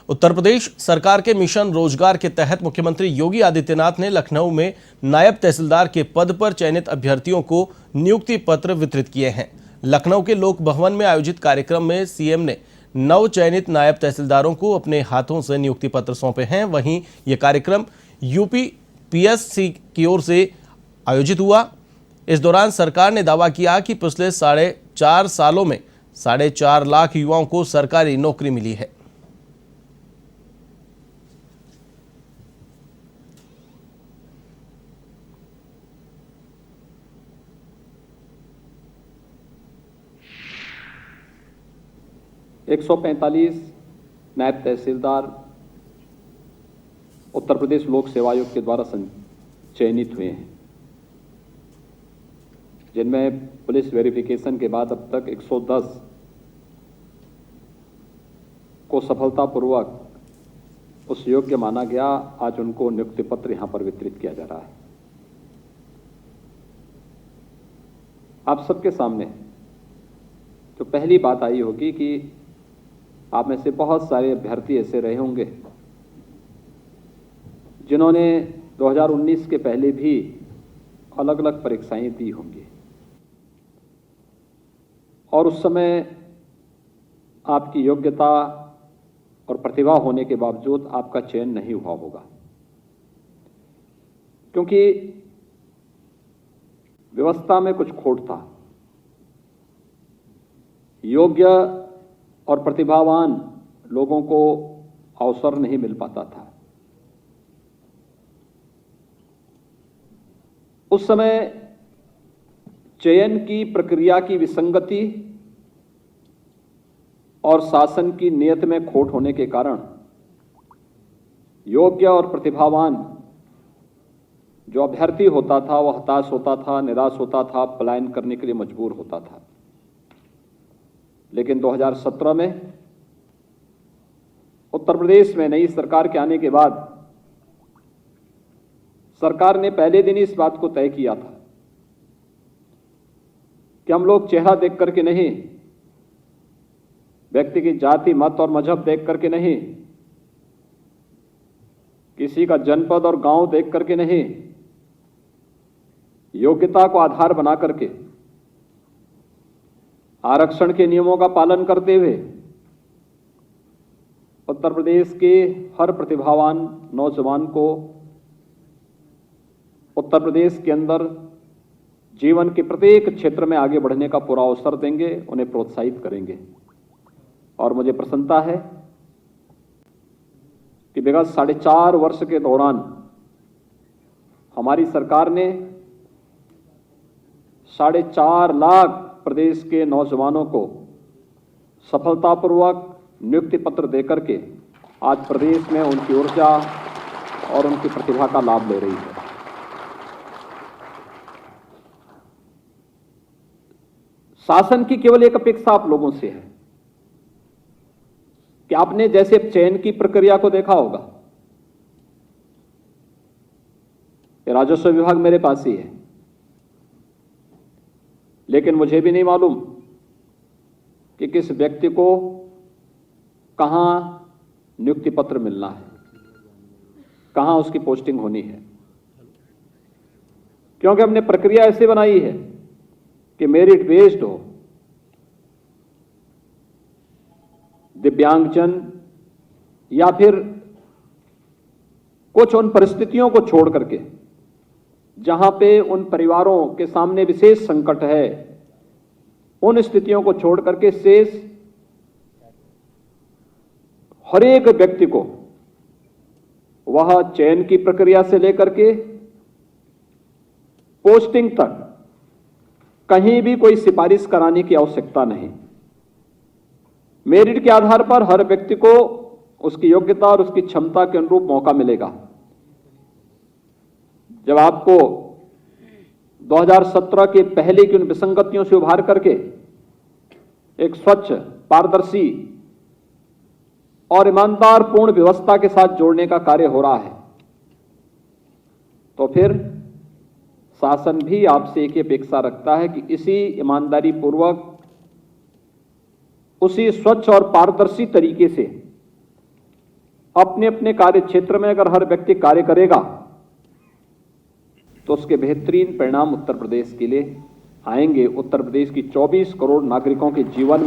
उत्तर प्रदेश सरकार के मिशन रोजगार के तहत मुख्यमंत्री योगी आदित्यनाथ ने लखनऊ में नायब तहसीलदार के पद पर चयनित अभ्यर्थियों को नियुक्ति पत्र वितरित किए हैं। लखनऊ के लोक भवन में आयोजित कार्यक्रम में सीएम ने नव चयनित नायब तहसीलदारों को अपने हाथों से नियुक्ति पत्र सौंपे हैं। वहीं ये कार्यक्रम यूपी पीएससी की ओर से आयोजित हुआ। इस दौरान सरकार ने दावा किया कि पिछले 4.5 सालों में 4.5 लाख युवाओं को सरकारी नौकरी मिली है। एक 145 नायब तहसीलदार उत्तर प्रदेश लोक सेवा आयोग के द्वारा चयनित हुए हैं, जिनमें पुलिस वेरिफिकेशन के बाद अब तक 110 को सफलतापूर्वक उस योग्य माना गया। आज उनको नियुक्ति पत्र यहां पर वितरित किया जा रहा है। आप सबके सामने तो पहली बात आई होगी कि आप में से बहुत सारे अभ्यर्थी ऐसे रहे होंगे जिन्होंने 2019 के पहले भी अलग अलग परीक्षाएं दी होंगी और उस समय आपकी योग्यता और प्रतिभा होने के बावजूद आपका चयन नहीं हुआ होगा, क्योंकि व्यवस्था में कुछ खोट था। योग्य और प्रतिभावान लोगों को अवसर नहीं मिल पाता था। उस समय चयन की प्रक्रिया की विसंगति और शासन की नीयत में खोट होने के कारण योग्य और प्रतिभावान जो अभ्यर्थी होता था वह हताश होता था, निराश होता था, पलायन करने के लिए मजबूर होता था। लेकिन 2017 में उत्तर प्रदेश में नई सरकार के आने के बाद सरकार ने पहले दिन ही इस बात को तय किया था कि हम लोग चेहरा देख करके नहीं, व्यक्ति की जाति, मत और मजहब देख करके नहीं, किसी का जनपद और गांव देख करके नहीं, योग्यता को आधार बना करके आरक्षण के नियमों का पालन करते हुए उत्तर प्रदेश के हर प्रतिभावान नौजवान को उत्तर प्रदेश के अंदर जीवन के प्रत्येक क्षेत्र में आगे बढ़ने का पूरा अवसर देंगे, उन्हें प्रोत्साहित करेंगे। और मुझे प्रसन्नता है कि विगत 4.5 वर्ष के दौरान हमारी सरकार ने 4.5 लाख प्रदेश के नौजवानों को सफलतापूर्वक नियुक्ति पत्र देकर के आज प्रदेश में उनकी ऊर्जा और उनकी प्रतिभा का लाभ ले रही है। शासन की केवल एक अपेक्षा आप लोगों से है कि आपने जैसे चयन की प्रक्रिया को देखा होगा, राजस्व विभाग मेरे पास ही है, लेकिन मुझे भी नहीं मालूम कि किस व्यक्ति को कहां नियुक्ति पत्र मिलना है, कहां उसकी पोस्टिंग होनी है, क्योंकि हमने प्रक्रिया ऐसे बनाई है कि मेरिट बेस्ड हो। दिव्यांगजन या फिर कुछ उन परिस्थितियों को छोड़ करके जहां पे उन परिवारों के सामने विशेष संकट है, उन स्थितियों को छोड़ करके शेष हर एक व्यक्ति को वह चयन की प्रक्रिया से लेकर के पोस्टिंग तक कहीं भी कोई सिफारिश कराने की आवश्यकता नहीं। मेरिट के आधार पर हर व्यक्ति को उसकी योग्यता और उसकी क्षमता के अनुरूप मौका मिलेगा। जब आपको 2017 के पहले की उन विसंगतियों से उभार करके एक स्वच्छ, पारदर्शी और ईमानदार पूर्ण व्यवस्था के साथ जोड़ने का कार्य हो रहा है, तो फिर शासन भी आपसे एक ही अपेक्षा रखता है कि इसी ईमानदारी पूर्वक, उसी स्वच्छ और पारदर्शी तरीके से अपने अपने कार्य क्षेत्र में अगर हर व्यक्ति कार्य करेगा तो उसके बेहतरीन परिणाम उत्तर प्रदेश के लिए आएंगे। उत्तर प्रदेश की 24 करोड़ नागरिकों के जीवन में